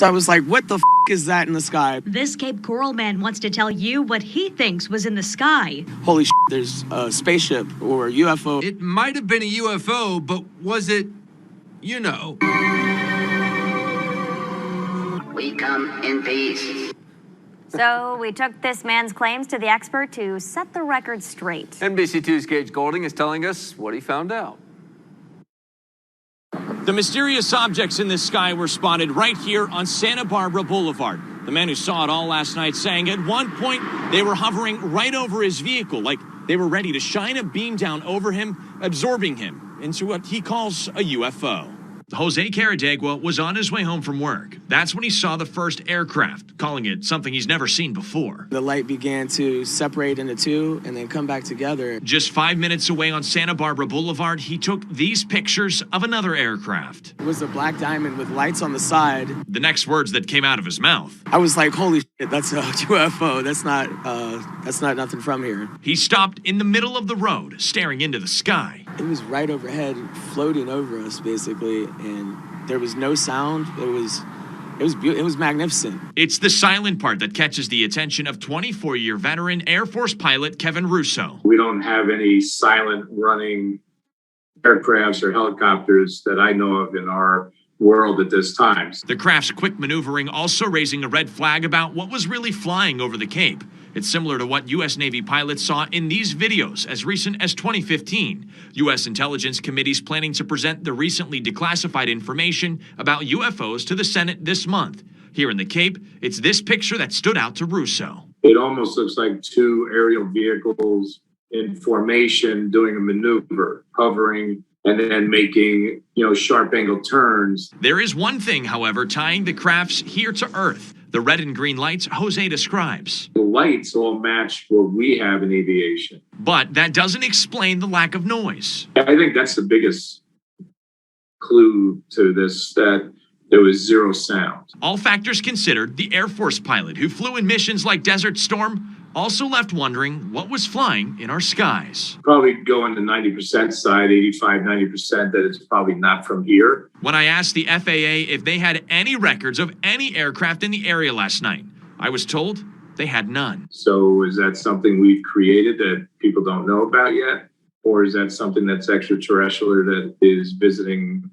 I was like, what the f is that in the sky? This Cape Coral man wants to tell you what he thinks was in the sky. Holy shit, there's a spaceship or a UFO. It might have been a UFO, but was it, you know? We come in peace. So we took this man's claims to the expert to set the record straight. NBC2's Gage Golding is telling us what he found out. The mysterious objects in the sky were spotted right here on Santa Barbara Boulevard. The man who saw it all last night saying at one point they were hovering right over his vehicle, like they were ready to shine a beam down over him, absorbing him into what he calls a UFO. Jose Caradegua was on his way home from work. That's when he saw the first aircraft, calling it something he's never seen before. The light began to separate into two and then come back together. Just 5 minutes away on Santa Barbara Boulevard, he took these pictures of another aircraft. It was a black diamond with lights on the side. The next words that came out of his mouth: I was like, holy shit, that's a UFO. That's not nothing from here. He stopped in the middle of the road, staring into the sky. It was right overhead, floating over us, basically, and there was no sound. It was magnificent. It's the silent part that catches the attention of 24-year veteran Air Force pilot Kevin Russo. We don't have any silent running aircrafts or helicopters that I know of in our world at this time. The craft's quick maneuvering also raising a red flag about what was really flying over the Cape. It's similar to what U.S. Navy pilots saw in these videos as recent as 2015. U.S. intelligence committees planning to present the recently declassified information about UFOs to the Senate this month. Here in the Cape, it's this picture that stood out to Russo. It almost looks like two aerial vehicles in formation doing a maneuver, hovering, and then making, sharp angle turns. There is one thing, however, tying the crafts here to Earth. The red and green lights Jose describes. The lights all match what we have in aviation. But that doesn't explain the lack of noise. I think that's the biggest clue to this, that there was zero sound. All factors considered, the Air Force pilot who flew in missions like Desert Storm also left wondering what was flying in our skies. Probably go on the 90% side, 85, 90%, that it's probably not from here. When I asked the FAA if they had any records of any aircraft in the area last night, I was told they had none. So is that something we've created that people don't know about yet? Or is that something that's extraterrestrial or that is visiting